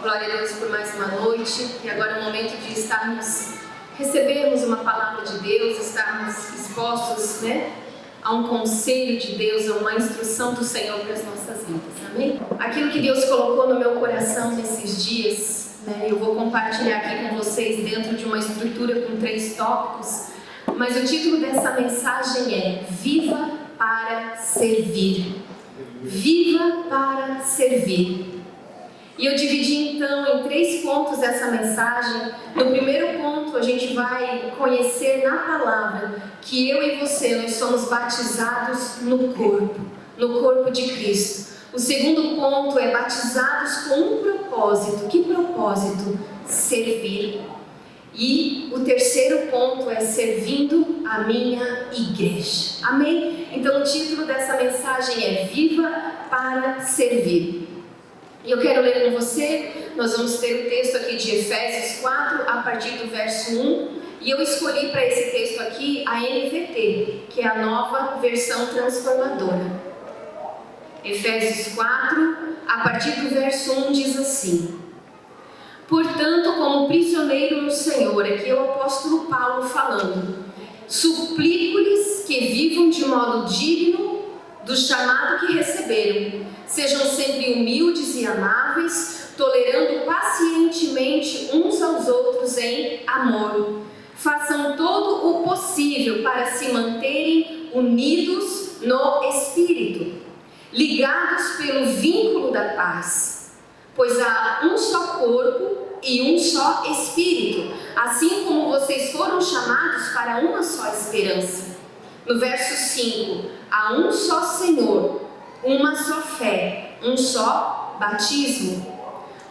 Glória a Deus por mais uma noite. E agora é o momento de recebermos uma palavra de Deus, estarmos expostos, a um conselho de Deus, a uma instrução do Senhor para as nossas vidas. Amém? Aquilo que Deus colocou no meu coração nesses dias, eu vou compartilhar aqui com vocês dentro de uma estrutura com 3 tópicos. Mas o título dessa mensagem é Viva para Servir. Viva para Servir. E eu dividi então em 3 pontos essa mensagem. No primeiro ponto a gente vai conhecer na palavra que eu e você, nós somos batizados no corpo de Cristo. O segundo ponto é batizados com um propósito. Que propósito? Servir. E o terceiro ponto é servindo a minha igreja. Amém? Então o título dessa mensagem é Viva para Servir. E eu quero ler com você, nós vamos ter o texto aqui de Efésios 4, a partir do verso 1. E eu escolhi para esse texto aqui a NVT, que é a nova versão transformadora. Efésios 4, a partir do verso 1, diz assim: Portanto, como prisioneiro no Senhor, aqui é o apóstolo Paulo falando, suplico-lhes que vivam de modo digno do chamado que receberam, sejam sempre humildes e amáveis, tolerando pacientemente uns aos outros em amor. Façam todo o possível para se manterem unidos no Espírito, ligados pelo vínculo da paz, pois há um só corpo e um só Espírito, assim como vocês foram chamados para uma só esperança. No verso 5, há um só Senhor, uma só fé, um só batismo,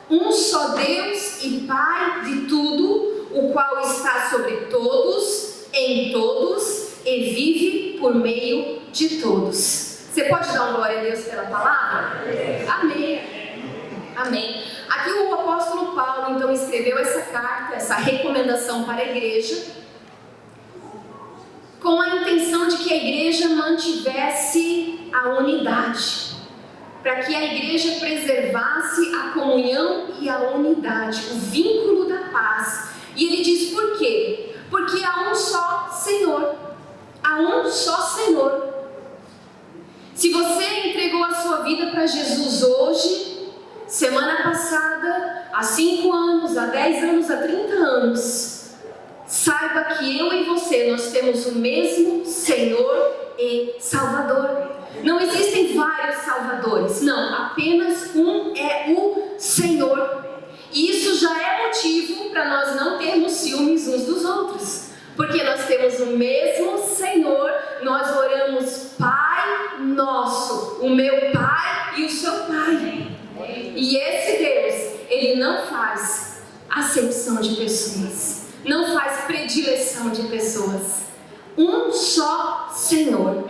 um só Deus e Pai de tudo, o qual está sobre todos, em todos e vive por meio de todos. Você pode dar uma glória a Deus pela palavra? Amém. Amém. Aqui o apóstolo Paulo então escreveu essa carta, essa recomendação para a igreja, com a intenção de que a igreja mantivesse a unidade, para que a igreja preservasse a comunhão e a unidade, o vínculo da paz. E ele diz por quê? Porque há um só Senhor, há um só Senhor. Se você entregou a sua vida para Jesus hoje, semana passada, há 5 anos, há 10 anos, há 30 anos, saiba que eu e você, nós temos o mesmo Senhor e Salvador. Não existem vários Salvadores, não, apenas um é o Senhor. E isso já é motivo para nós não termos ciúmes uns dos outros, porque nós temos o mesmo Senhor. Nós oramos Pai Nosso, o meu Pai e o seu Pai. E esse Deus, Ele não faz acepção de pessoas, não faz predileção de pessoas. Um só Senhor.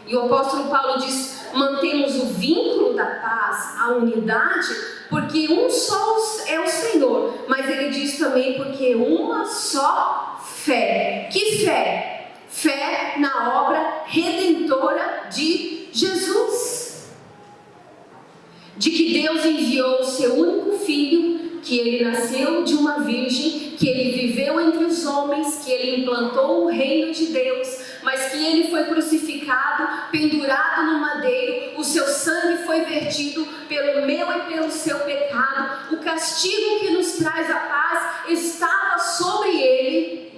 E o apóstolo Paulo diz, mantemos o vínculo da paz, a unidade, porque um só é o Senhor. Mas ele diz também porque uma só fé. Que fé? Fé na obra redentora de Jesus. De que Deus enviou o seu único filho, que ele nasceu de uma virgem, que ele viveu entre os homens, que ele implantou o reino de Deus, mas que ele foi crucificado, pendurado no madeiro, o seu sangue foi vertido pelo meu e pelo seu pecado, o castigo que nos traz a paz estava sobre ele.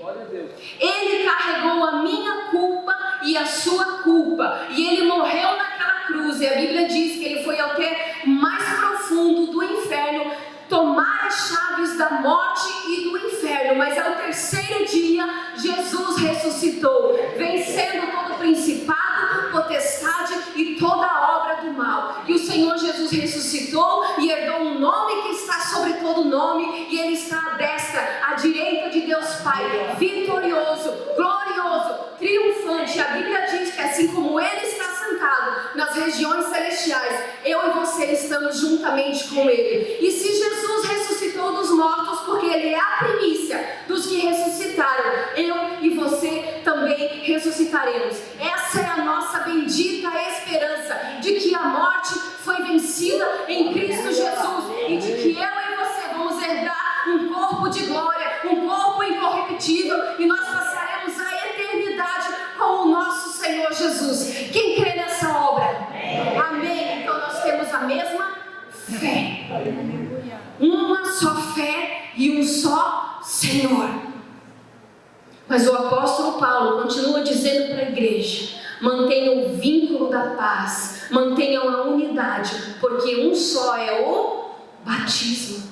Ele carregou a minha culpa e a sua culpa, e ele morreu naquela cruz, e a Bíblia diz que ele foi até mais profundo do inferno, tomar as chaves da morte e do inferno, mas ao 3º dia Jesus ressuscitou, vencendo todo principado, potestade e toda a obra do mal. E o Senhor Jesus ressuscitou e herdou um nome que está sobre todo nome, e Ele está à destra, à direita de Deus Pai, vitorioso, glorioso, triunfante. A Bíblia diz que assim como Ele está sentado nas regiões celestiais, eu e você estamos juntamente com Ele. E se Jesus ressuscitou dos mortos, porque Ele é a primícia dos que ressuscitaram, eu e você também ressuscitaremos. Essa é a nossa bendita esperança, de que a morte foi vencida em Cristo Jesus, e de que eu e você uma só fé e um só Senhor. Mas o apóstolo Paulo continua dizendo para a igreja: mantenham o vínculo da paz, mantenham a unidade, porque um só é o batismo.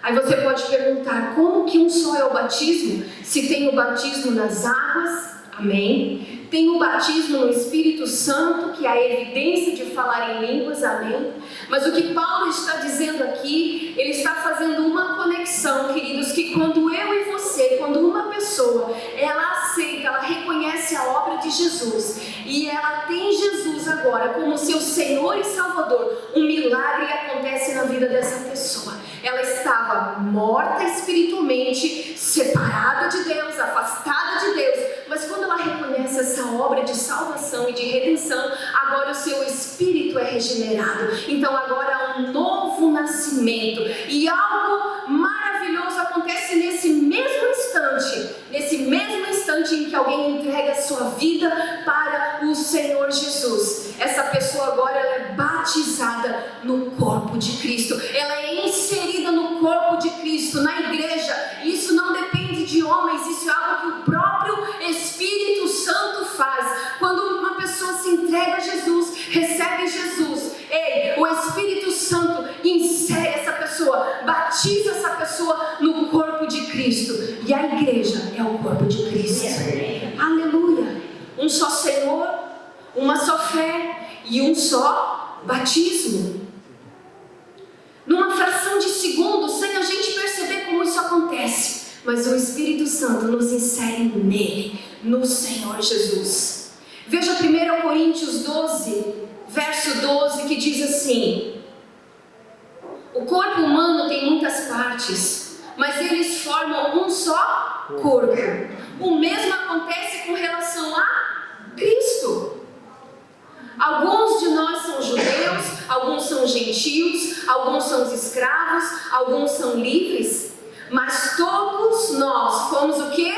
Aí você pode perguntar: como que um só é o batismo? Se tem o batismo nas águas, amém. Tem o batismo no Espírito Santo, que é a evidência de falar em línguas, amém. Mas o que Paulo está dizendo aqui, ele está fazendo uma conexão, queridos, que quando eu e você, quando uma pessoa, ela aceita, ela reconhece a obra de Jesus, e ela tem Jesus agora como seu Senhor e Salvador, um milagre acontece na vida dessa pessoa. Ela estava morta espiritualmente, separada de Deus, afastada de Deus, mas quando ela reconhece essa obra de salvação e de redenção, agora o seu espírito é regenerado. Então agora há um novo nascimento, e algo maravilhoso acontece nesse mesmo instante em que alguém entrega a sua vida para o Senhor Jesus. Essa pessoa agora ela é batizada no corpo de Cristo, ela é inserida no corpo de Cristo, na igreja. Isso não depende de homens, isso é algo que o próprio Espírito Santo faz. Quando uma pessoa se entrega a Jesus, recebe Jesus, o Espírito Santo insere essa pessoa, batiza essa pessoa no corpo de Cristo, e a igreja é o corpo de Cristo. Aleluia! Um só Senhor, uma só fé e um só batismo. Numa fração de segundo, sem a gente perceber como isso acontece, mas o Espírito Santo nos insere nele, no Senhor Jesus. Veja 1 Coríntios 12, verso 12, que diz assim: o corpo humano tem muitas partes, mas eles formam um só corpo. O mesmo acontece com relação a Cristo. Alguns de nós são judeus, alguns são gentios, alguns são escravos, alguns são livres, mas todos nós fomos o quê?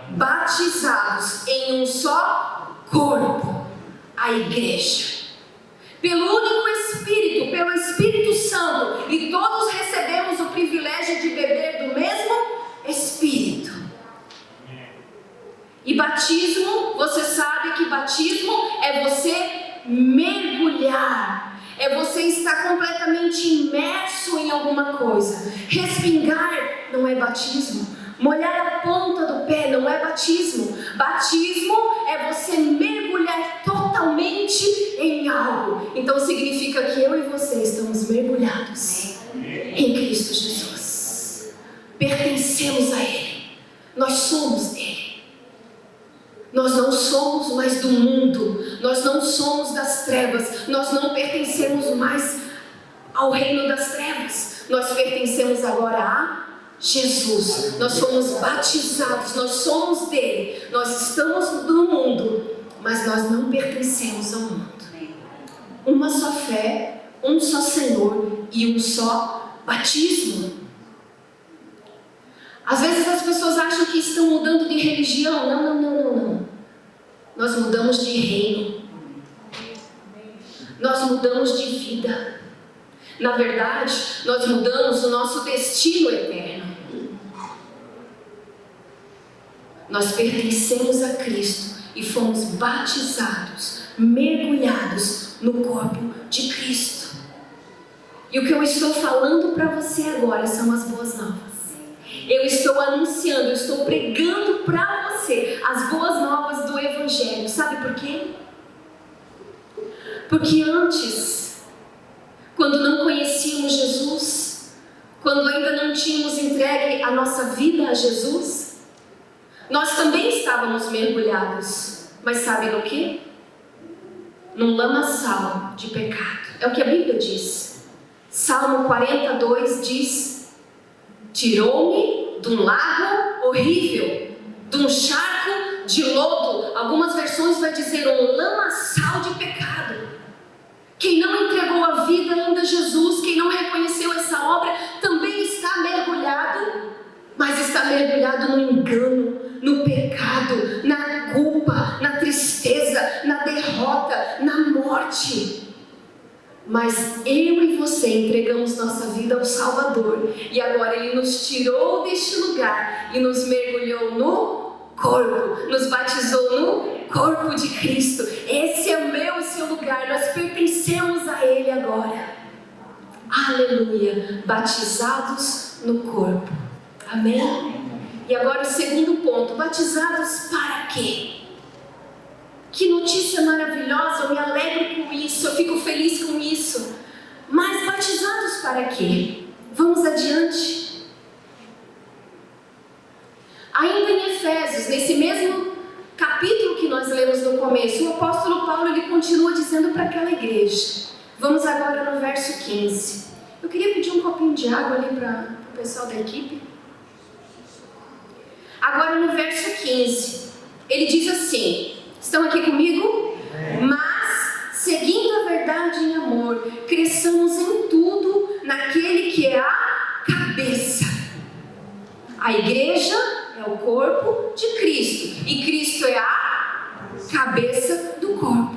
Batizados em um só corpo, a igreja. Pelo único Espírito, pelo Espírito Santo, e todos recebemos o privilégio de beber do mesmo Espírito. E batismo, você sabe que batismo é você mergulhar, é você estar completamente imerso em alguma coisa. Respingar não é batismo, molhar a ponta do pé não é batismo. Batismo é você mergulhar totalmente em algo. Então significa que eu e você estamos mergulhados em Cristo Jesus, pertencemos a Ele, nós somos dele. Nós não somos mais do mundo, nós não somos das trevas, nós não pertencemos mais ao reino das trevas, nós pertencemos agora a Jesus. Nós fomos batizados, nós somos dele, nós estamos no mundo, mas nós não pertencemos ao mundo. Uma só fé, um só Senhor e um só batismo. Às vezes as pessoas acham que estão mudando de religião. Não. Nós mudamos de reino. Nós mudamos de vida. Na verdade, nós mudamos o nosso destino eterno. Nós pertencemos a Cristo e fomos batizados, mergulhados no corpo de Cristo. E o que eu estou falando para você agora são as boas novas. Eu estou anunciando, eu estou pregando para você as boas novas do Evangelho. Sabe por quê? Porque antes, quando não conhecíamos Jesus, quando ainda não tínhamos entregue a nossa vida a Jesus, nós também estávamos mergulhados. Mas sabe no quê? Num lamaçal de pecado. É o que a Bíblia diz. Salmo 42 diz: tirou-me de um lago horrível, de um charco de lodo. Algumas versões vai dizer um lamaçal de pecado. Quem não entregou a vida ainda a Jesus, quem não reconheceu essa obra, também está mergulhado, mas está mergulhado no engano, no pecado, na culpa, na tristeza, na derrota, na morte. Mas eu e você entregamos nossa vida ao Salvador. E agora Ele nos tirou deste lugar e nos mergulhou no corpo. Nos batizou no corpo de Cristo. Esse é o meu e seu lugar. Nós pertencemos a Ele agora. Aleluia. Batizados no corpo. Amém? E agora o segundo ponto. Batizados para quê? Que notícia maravilhosa, eu me alegro com isso, eu fico feliz com isso. Mas batizados para quê? Vamos adiante. Ainda em Efésios, nesse mesmo capítulo que nós lemos no começo, o apóstolo Paulo ele continua dizendo para aquela igreja. Vamos agora no verso 15. Eu queria pedir um copinho de água ali para o pessoal da equipe. Agora no verso 15, ele diz assim... Estão aqui comigo? Mas, seguindo a verdade em amor, cresçamos em tudo naquele que é a cabeça. A igreja é o corpo de Cristo. E Cristo é a cabeça do corpo.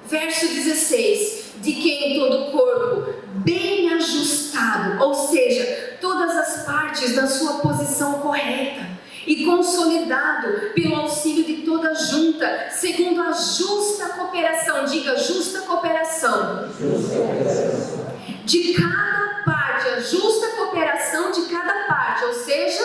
Verso 16. De quem todo o corpo, bem ajustado, ou seja, todas as partes na sua posição correta, e consolidado pelo auxílio de toda junta, segundo a justa cooperação, diga justa cooperação, de cada parte, a justa cooperação de cada parte, ou seja,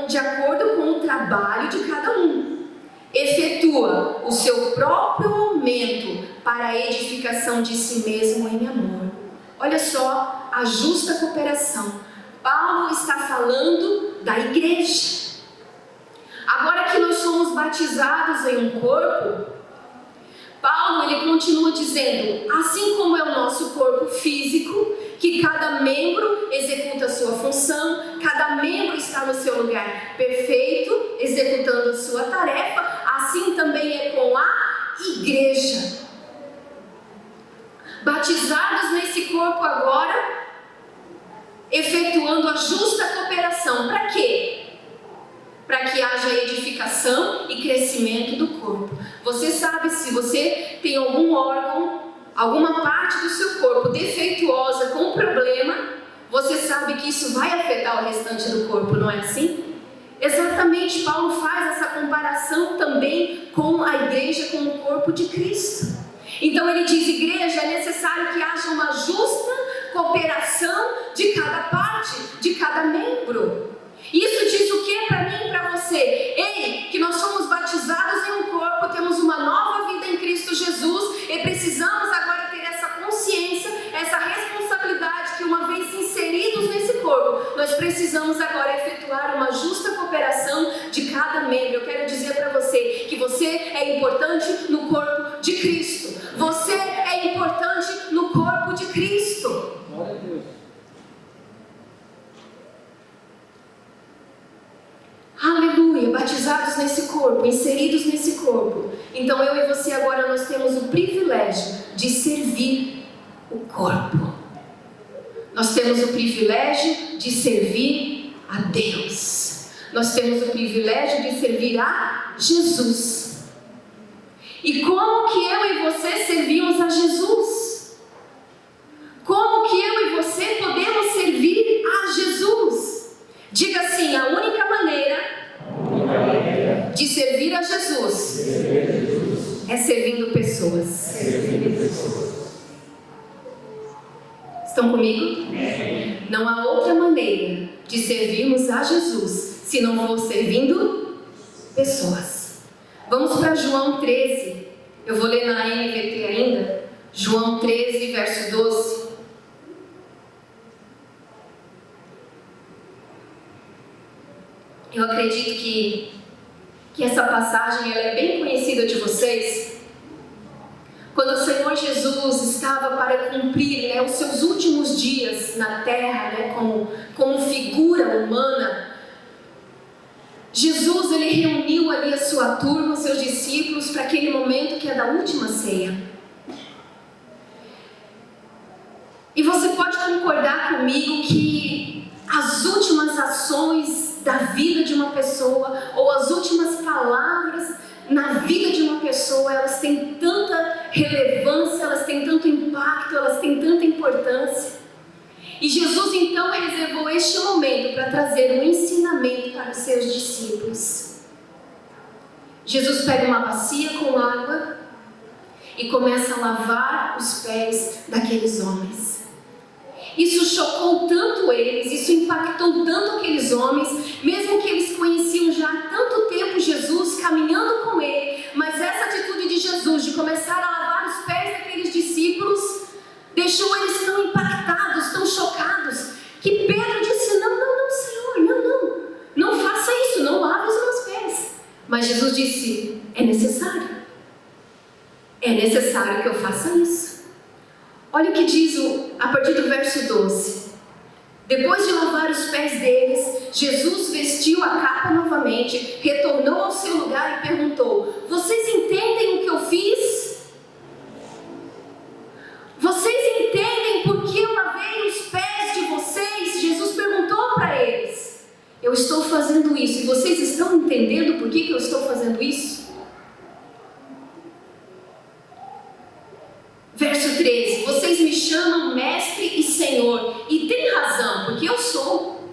de acordo com o trabalho de cada um, efetua o seu próprio aumento para a edificação de si mesmo em amor. Olha só, a justa cooperação. Paulo está falando da igreja. Agora que nós somos batizados em um corpo, Paulo ele continua dizendo, assim como é o nosso corpo físico, que cada membro executa a sua função, cada membro está no seu lugar perfeito, executando a sua tarefa, assim também é com a igreja. Batizados nesse corpo agora, efetuando a justa cooperação. Para quê? Para que haja edificação e crescimento do corpo. Você sabe, se você tem algum órgão, alguma parte do seu corpo defeituosa, com problema, você sabe que isso vai afetar o restante do corpo, não é assim? Exatamente, Paulo faz essa comparação também com a igreja, com o corpo de Cristo. Então ele diz, igreja, é necessário que haja uma justa cooperação de cada parte, de cada membro. Isso diz o que para mim e para você? Ei, que nós somos batizados em um corpo, temos uma nova vida em Cristo Jesus e precisamos agora ter essa consciência, essa responsabilidade que uma vez inseridos nesse corpo, nós precisamos agora efetuar uma justa cooperação de cada membro. Eu quero dizer para você que você é importante no corpo de Cristo. Você é importante no corpo de Cristo. Glória a Deus. Aleluia, batizados nesse corpo, inseridos nesse corpo. Então eu e você agora nós temos o privilégio de servir o corpo. Nós temos o privilégio de servir a Deus. Nós temos o privilégio de servir a Jesus. E como que eu e você servimos a Jesus? Como que eu e você podemos servir a Jesus? Diga assim, a única maneira de servir a Jesus é servindo pessoas. Estão comigo? Não há outra maneira de servirmos a Jesus se não for servindo pessoas. Vamos para João 13. Eu vou ler na NVT ainda. João 13, verso 12. Eu acredito que essa passagem ela é bem conhecida de vocês. Quando o Senhor Jesus estava para cumprir os seus últimos dias na terra, como figura humana, Jesus ele reuniu ali a sua turma, os seus discípulos, para aquele momento que é da última ceia. E você pode concordar comigo que as últimas ações da vida de uma pessoa, ou as últimas palavras na vida de uma pessoa, elas têm tanta relevância, elas têm tanto impacto, elas têm tanta importância. E Jesus então reservou este momento para trazer um ensinamento para os seus discípulos. Jesus pega uma bacia com água e começa a lavar os pés daqueles homens. Isso chocou tanto eles, isso impactou tanto aqueles homens, mesmo que eles conheciam já há tanto tempo Jesus, caminhando com ele, mas essa atitude de Jesus, de começar a lavar os pés daqueles discípulos, deixou eles tão impactados, tão chocados, que Pedro disse: não, Senhor, não faça isso, não lave os meus pés. Mas Jesus disse: é necessário que eu faça isso. Olha o que diz a partir do verso 12. Depois de lavar os pés deles, Jesus vestiu a capa novamente, retornou ao seu lugar e perguntou: vocês entendem o que eu fiz? Vocês entendem por que eu lavei os pés de vocês? Jesus perguntou para eles. Eu estou fazendo isso, e vocês estão entendendo por que eu estou fazendo isso? Verso 13: vocês me chamam mestre e senhor, e tem razão, porque eu sou.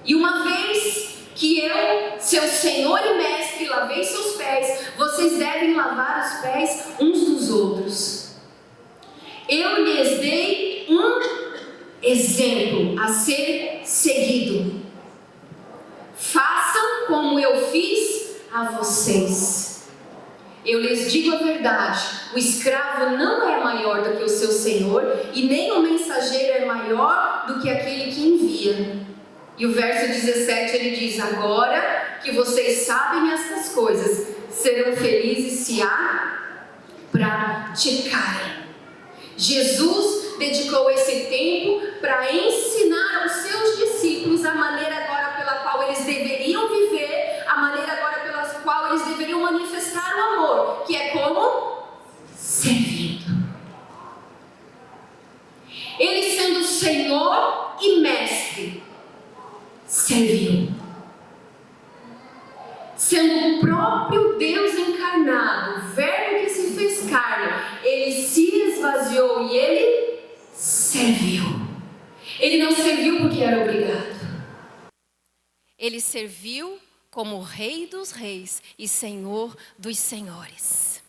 E uma vez que eu, seu senhor e mestre, lavei seus pés, vocês devem lavar os pés uns dos outros. Eu lhes dei um exemplo a ser seguido. Façam como eu fiz a vocês. Eu lhes digo a verdade: o escravo não é maior do que o seu senhor, e nem o mensageiro é maior do que aquele que envia. E o verso 17 ele diz: agora que vocês sabem estas coisas, serão felizes se a praticarem. Jesus dedicou esse tempo para ensinar aos seus discípulos a maneira agora pela qual eles deveriam viver, a maneira agora pela qual eles deveriam manifestar o amor, que é como? Servindo. Ele, sendo Senhor e Mestre, serviu. Sendo o próprio Deus encarnado, o Verbo que se fez carne, ele se esvaziou e ele serviu. Ele não serviu porque era obrigado. Ele serviu como Rei dos Reis e Senhor dos Senhores.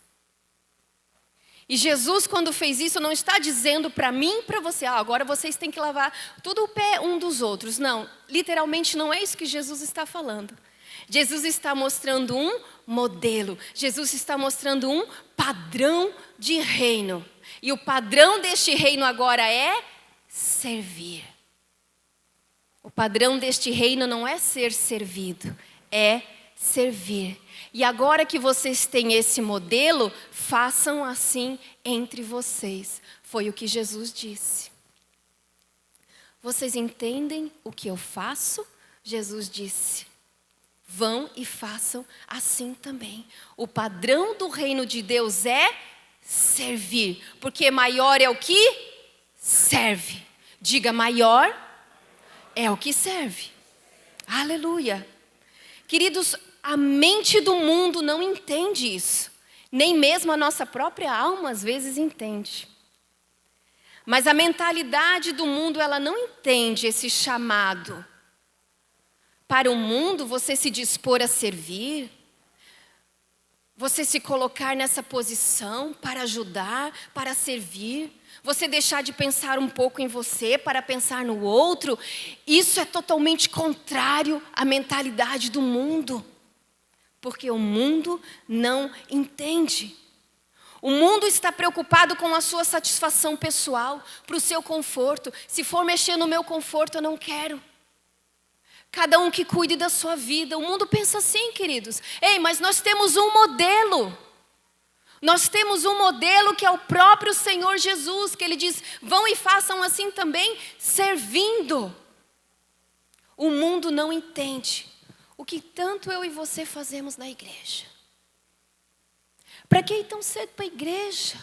E Jesus, quando fez isso, não está dizendo para mim e para você: agora vocês têm que lavar tudo o pé um dos outros. Não, literalmente não é isso que Jesus está falando. Jesus está mostrando um modelo. Jesus está mostrando um padrão de reino. E o padrão deste reino agora é servir. O padrão deste reino não é ser servido, é servir. E agora que vocês têm esse modelo, façam assim entre vocês. Foi o que Jesus disse. Vocês entendem o que eu faço? Jesus disse: vão e façam assim também. O padrão do reino de Deus é servir, porque maior é o que serve. Diga: maior é o que serve. Aleluia. Queridos, a mente do mundo não entende isso. Nem mesmo a nossa própria alma às vezes entende. Mas a mentalidade do mundo, ela não entende esse chamado. Para o mundo, você se dispor a servir, você se colocar nessa posição para ajudar, para servir, você deixar de pensar um pouco em você para pensar no outro, isso é totalmente contrário à mentalidade do mundo. Porque o mundo não entende. O mundo está preocupado com a sua satisfação pessoal, para o seu conforto. Se for mexer no meu conforto, eu não quero. Cada um que cuide da sua vida. O mundo pensa assim, queridos. Ei, mas nós temos um modelo. Nós temos um modelo que é o próprio Senhor Jesus, que Ele diz: vão e façam assim também, servindo. O mundo não entende o que tanto eu e você fazemos na igreja. Para que ir tão cedo para a igreja?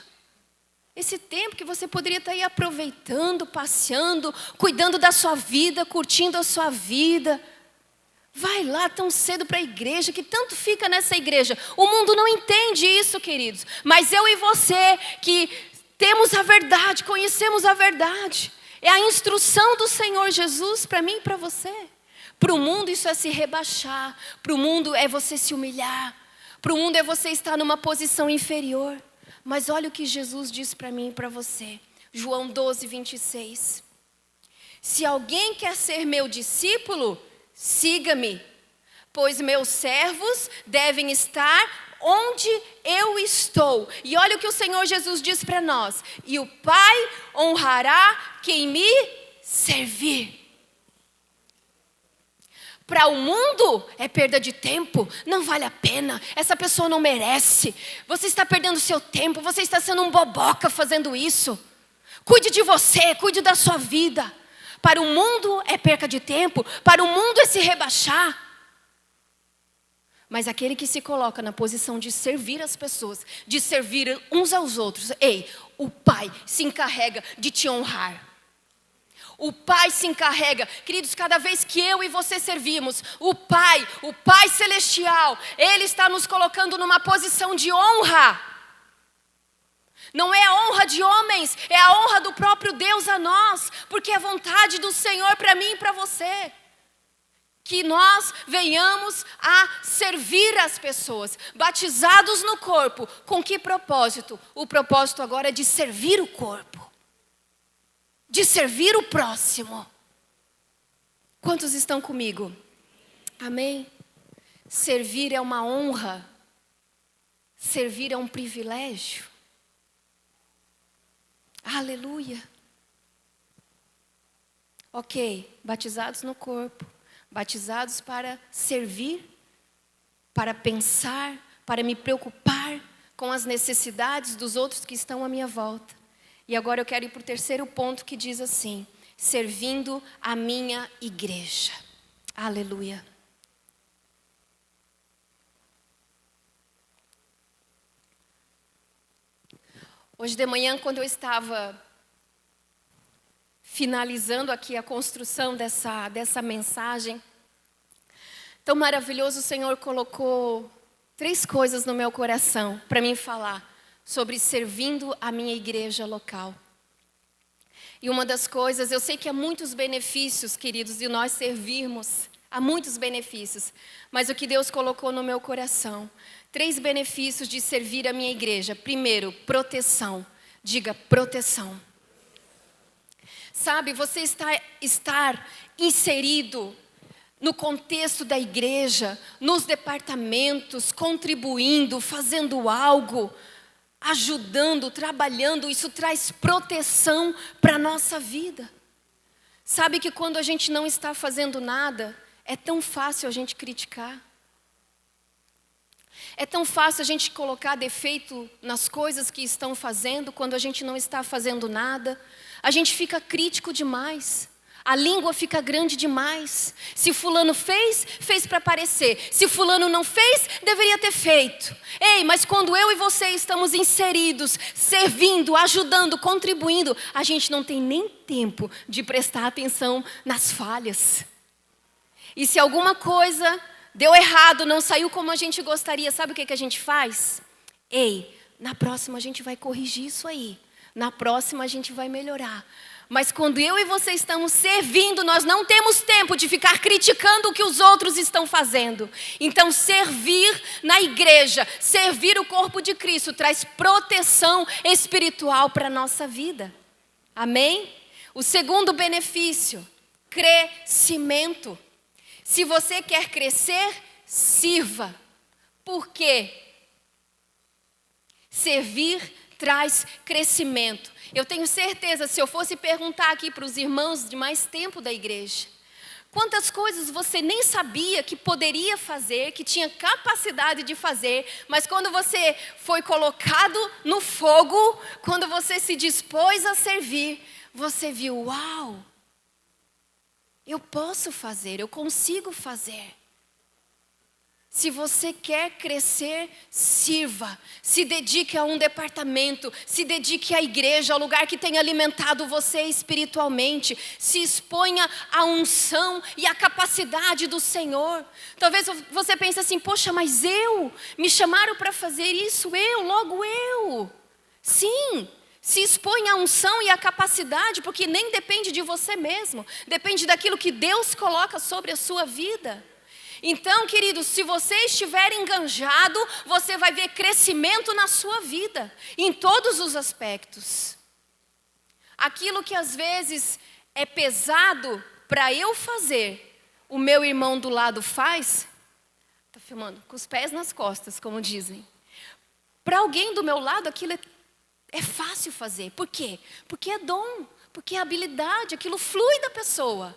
Esse tempo que você poderia estar aí aproveitando, passeando, cuidando da sua vida, curtindo a sua vida. Vai lá tão cedo para a igreja, que tanto fica nessa igreja. O mundo não entende isso, queridos. Mas eu e você, que temos a verdade, conhecemos a verdade. É a instrução do Senhor Jesus para mim e para você. Para o mundo isso é se rebaixar. Para o mundo é você se humilhar. Para o mundo é você estar numa posição inferior. Mas olha o que Jesus diz para mim e para você. João 12, 26. Se alguém quer ser meu discípulo, siga-me, pois meus servos devem estar onde eu estou. E olha o que o Senhor Jesus diz para nós. E o Pai honrará quem me servir. Para o mundo é perda de tempo, não vale a pena, essa pessoa não merece. Você está perdendo seu tempo, você está sendo um boboca fazendo isso. Cuide de você, cuide da sua vida. Para o mundo é perca de tempo, para o mundo é se rebaixar. Mas aquele que se coloca na posição de servir as pessoas, de servir uns aos outros, ei, o Pai se encarrega de te honrar. O Pai se encarrega, queridos, cada vez que eu e você servimos, o Pai Celestial, Ele está nos colocando numa posição de honra. Não é a honra de homens, é a honra do próprio Deus a nós, porque é a vontade do Senhor para mim e para você. Que nós venhamos a servir as pessoas, batizados no corpo. Com que propósito? O propósito agora é de servir o corpo. De servir o próximo. Quantos estão comigo? Amém? Servir é uma honra. Servir é um privilégio. Aleluia. Ok, batizados no corpo. Batizados para servir, para pensar, para me preocupar com as necessidades dos outros que estão à minha volta. E agora eu quero ir para o terceiro ponto que diz assim: servindo a minha igreja. Aleluia. Hoje de manhã, quando eu estava finalizando aqui a construção dessa mensagem, tão maravilhoso, o Senhor colocou 3 coisas no meu coração para mim falar sobre servindo a minha igreja local. E uma das coisas, eu sei que há muitos benefícios, queridos, de nós servirmos, há muitos benefícios, mas o que Deus colocou no meu coração, 3 benefícios de servir a minha igreja. Primeiro, proteção. Diga, proteção. Sabe, você estar inserido no contexto da igreja, nos departamentos, contribuindo, fazendo algo, ajudando, trabalhando, isso traz proteção para a nossa vida. Sabe que quando a gente não está fazendo nada, é tão fácil a gente criticar. É tão fácil a gente colocar defeito nas coisas que estão fazendo, quando a gente não está fazendo nada. A gente fica crítico demais. A língua fica grande demais. Se fulano fez, fez para aparecer. Se fulano não fez, deveria ter feito. Ei, mas quando eu e você estamos inseridos, servindo, ajudando, contribuindo, a gente não tem nem tempo de prestar atenção nas falhas. E se alguma coisa deu errado, não saiu como a gente gostaria, sabe o que a gente faz? Ei, na próxima a gente vai corrigir isso aí. Na próxima a gente vai melhorar. Mas quando eu e você estamos servindo, nós não temos tempo de ficar criticando o que os outros estão fazendo. Então, servir na igreja, servir o corpo de Cristo, traz proteção espiritual para a nossa vida. Amém? O segundo benefício, crescimento. Se você quer crescer, sirva. Por quê? Servir traz crescimento. Eu tenho certeza, se eu fosse perguntar aqui para os irmãos de mais tempo da igreja, quantas coisas você nem sabia que poderia fazer, que tinha capacidade de fazer, mas quando você foi colocado no fogo, quando você se dispôs a servir, você viu, uau, eu posso fazer, eu consigo fazer. Se você quer crescer, sirva. Se dedique a um departamento. Se dedique à igreja, ao lugar que tem alimentado você espiritualmente. Se exponha à unção e à capacidade do Senhor. Talvez você pense assim, poxa, mas me chamaram para fazer isso, logo eu. Sim, se expõe à unção e à capacidade, porque nem depende de você mesmo. Depende daquilo que Deus coloca sobre a sua vida. Então, queridos, se você estiver enganjado, você vai ver crescimento na sua vida, em todos os aspectos. Aquilo que às vezes é pesado para eu fazer, o meu irmão do lado faz, está filmando, com os pés nas costas, como dizem. Para alguém do meu lado, aquilo é fácil fazer. Por quê? Porque é dom, porque é habilidade, aquilo flui da pessoa.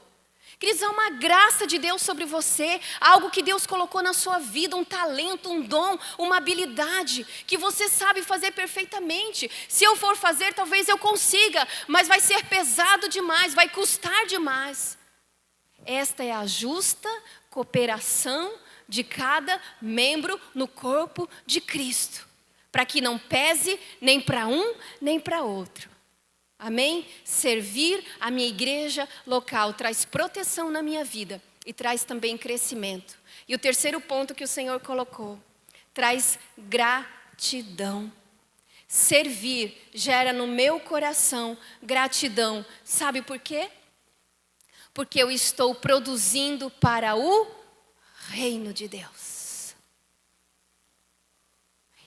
Queridos, há uma graça de Deus sobre você, algo que Deus colocou na sua vida, um talento, um dom, uma habilidade, que você sabe fazer perfeitamente. Se eu for fazer, talvez eu consiga, mas vai ser pesado demais, vai custar demais. Esta é a justa cooperação de cada membro no corpo de Cristo, para que não pese nem para um, nem para outro. Amém? Servir a minha igreja local traz proteção na minha vida e traz também crescimento. E o terceiro ponto que o Senhor colocou, traz gratidão. Servir gera no meu coração gratidão. Sabe por quê? Porque eu estou produzindo para o reino de Deus.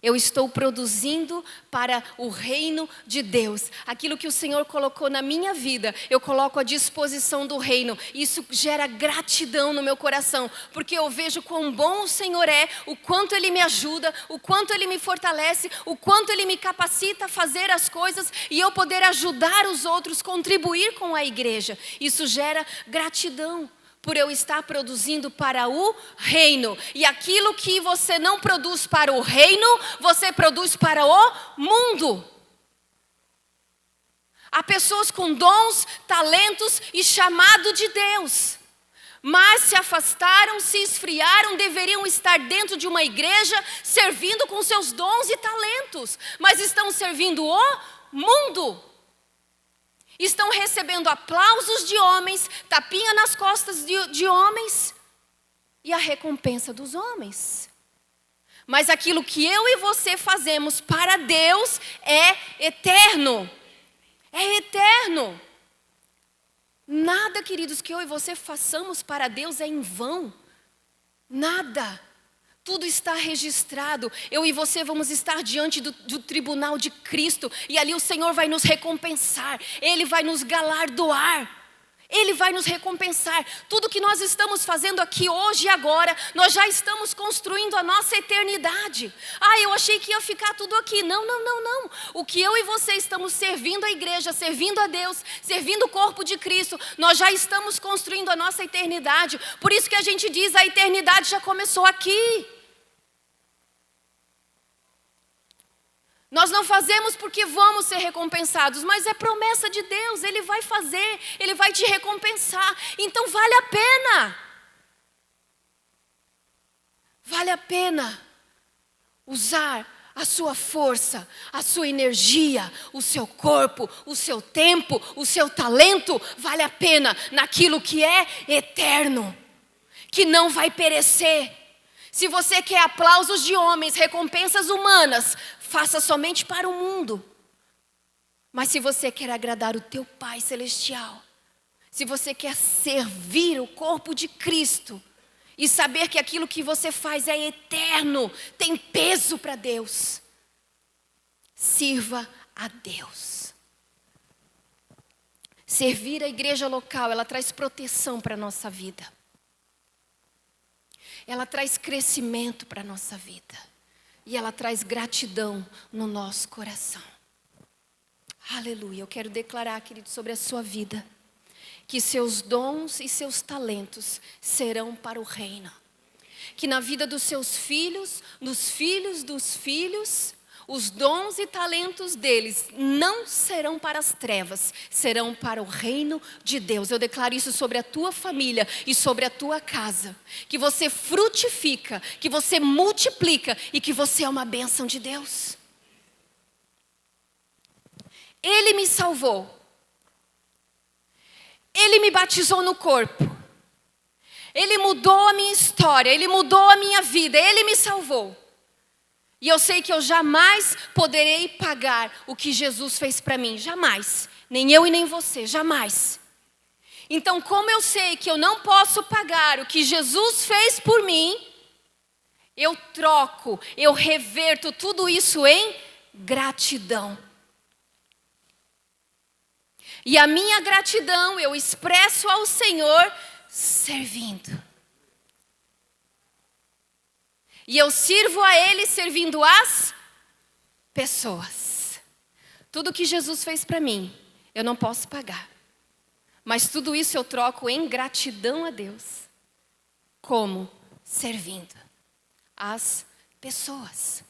Eu estou produzindo para o reino de Deus. Aquilo que o Senhor colocou na minha vida, eu coloco à disposição do reino. Isso gera gratidão no meu coração, porque eu vejo quão bom o Senhor é, o quanto Ele me ajuda, o quanto Ele me fortalece, o quanto Ele me capacita a fazer as coisas e eu poder ajudar os outros, contribuir com a igreja. Isso gera gratidão. Por eu estar produzindo para o reino. E aquilo que você não produz para o reino, você produz para o mundo. Há pessoas com dons, talentos e chamado de Deus. Mas se afastaram, se esfriaram, deveriam estar dentro de uma igreja, servindo com seus dons e talentos. Mas estão servindo o mundo. Estão recebendo aplausos de homens, tapinha nas costas de homens e a recompensa dos homens. Mas aquilo que eu e você fazemos para Deus é eterno. É eterno. Nada, queridos, que eu e você façamos para Deus é em vão. Nada. Tudo está registrado. Eu e você vamos estar diante do tribunal de Cristo. E ali o Senhor vai nos recompensar. Ele vai nos galardoar. Ele vai nos recompensar. Tudo que nós estamos fazendo aqui hoje e agora, nós já estamos construindo a nossa eternidade. Eu achei que ia ficar tudo aqui. Não. O que eu e você estamos servindo a igreja, servindo a Deus, servindo o corpo de Cristo, nós já estamos construindo a nossa eternidade. Por isso que a gente diz, a eternidade já começou aqui. Nós não fazemos porque vamos ser recompensados, mas é promessa de Deus, Ele vai fazer, Ele vai te recompensar, então vale a pena. Vale a pena usar a sua força, a sua energia, o seu corpo, o seu tempo, o seu talento, vale a pena naquilo que é eterno, que não vai perecer. Se você quer aplausos de homens, recompensas humanas, faça somente para o mundo. Mas se você quer agradar o teu Pai Celestial, se você quer servir o corpo de Cristo e saber que aquilo que você faz é eterno, tem peso para Deus, sirva a Deus. Servir a igreja local, ela traz proteção para a nossa vida. Ela traz crescimento para a nossa vida. E ela traz gratidão no nosso coração. Aleluia. Eu quero declarar, querido, sobre a sua vida, que seus dons e seus talentos serão para o reino. Que na vida dos seus filhos, dos filhos dos filhos, Os dons e talentos deles não serão para as trevas, serão para o reino de Deus. Eu declaro isso sobre a tua família e sobre a tua casa. Que você frutifica, que você multiplica e que você é uma bênção de Deus. Ele me salvou. Ele me batizou no corpo. Ele mudou a minha história, Ele mudou a minha vida, Ele me salvou. E eu sei que eu jamais poderei pagar o que Jesus fez para mim, jamais. Nem eu e nem você, jamais. Então, como eu sei que eu não posso pagar o que Jesus fez por mim, eu troco, eu reverto tudo isso em gratidão. E a minha gratidão eu expresso ao Senhor servindo. E eu sirvo a Ele servindo as pessoas. Tudo que Jesus fez para mim, eu não posso pagar. Mas tudo isso eu troco em gratidão a Deus. Como? Servindo as pessoas.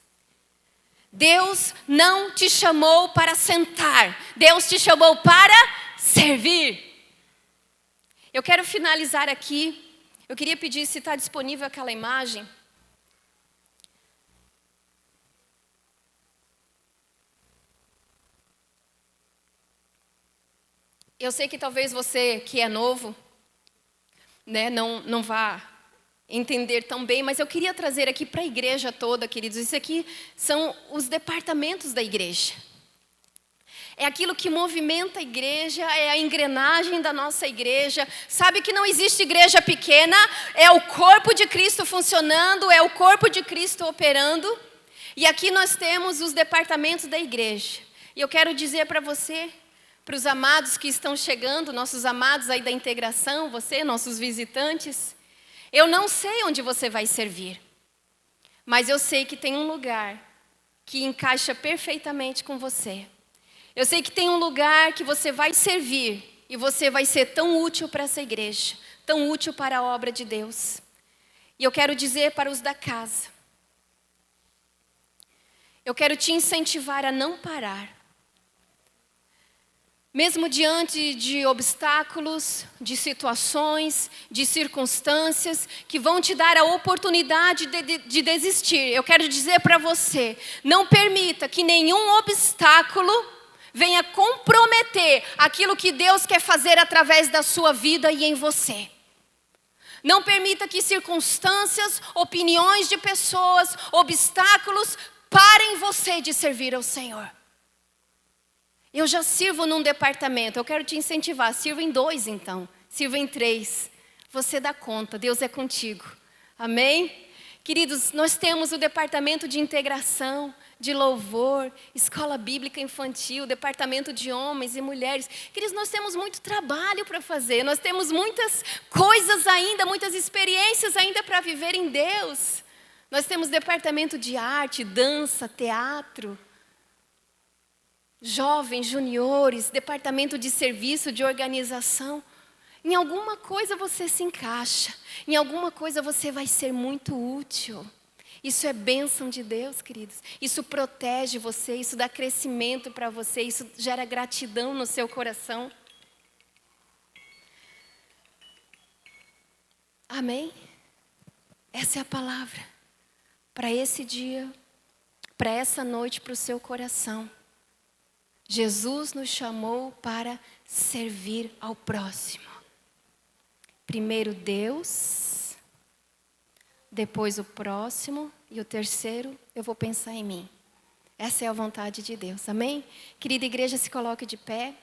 Deus não te chamou para sentar. Deus te chamou para servir. Eu quero finalizar aqui. Eu queria pedir se está disponível aquela imagem. Eu sei que talvez você que é novo, né, não vá entender tão bem, mas eu queria trazer aqui para a igreja toda, queridos. Isso aqui são os departamentos da igreja. É aquilo que movimenta a igreja, é a engrenagem da nossa igreja. Sabe que não existe igreja pequena, é o corpo de Cristo funcionando, é o corpo de Cristo operando. E aqui nós temos os departamentos da igreja. E eu quero dizer para você, para os amados que estão chegando, nossos amados aí da integração, você, nossos visitantes, eu não sei onde você vai servir, mas eu sei que tem um lugar que encaixa perfeitamente com você. Eu sei que tem um lugar que você vai servir e você vai ser tão útil para essa igreja, tão útil para a obra de Deus. E eu quero dizer para os da casa, eu quero te incentivar a não parar. Mesmo diante de obstáculos, de situações, de circunstâncias que vão te dar a oportunidade de desistir. Eu quero dizer para você, não permita que nenhum obstáculo venha comprometer aquilo que Deus quer fazer através da sua vida e em você. Não permita que circunstâncias, opiniões de pessoas, obstáculos parem você de servir ao Senhor. Eu já sirvo num departamento, eu quero te incentivar, sirva em 2 então, sirva em 3. Você dá conta, Deus é contigo. Amém? Queridos, nós temos o departamento de integração, de louvor, escola bíblica infantil, departamento de homens e mulheres. Queridos, nós temos muito trabalho para fazer, nós temos muitas coisas ainda, muitas experiências ainda para viver em Deus. Nós temos departamento de arte, dança, teatro, jovens, juniores, departamento de serviço, de organização. Em alguma coisa você se encaixa, em alguma coisa você vai ser muito útil. Isso é bênção de Deus, queridos. Isso protege você, isso dá crescimento para você, isso gera gratidão no seu coração. Amém? Essa é a palavra para esse dia, para essa noite, para o seu coração. Jesus nos chamou para servir ao próximo. Primeiro Deus, depois o próximo e o terceiro eu vou pensar em mim. Essa é a vontade de Deus, amém? Querida igreja, se coloque de pé.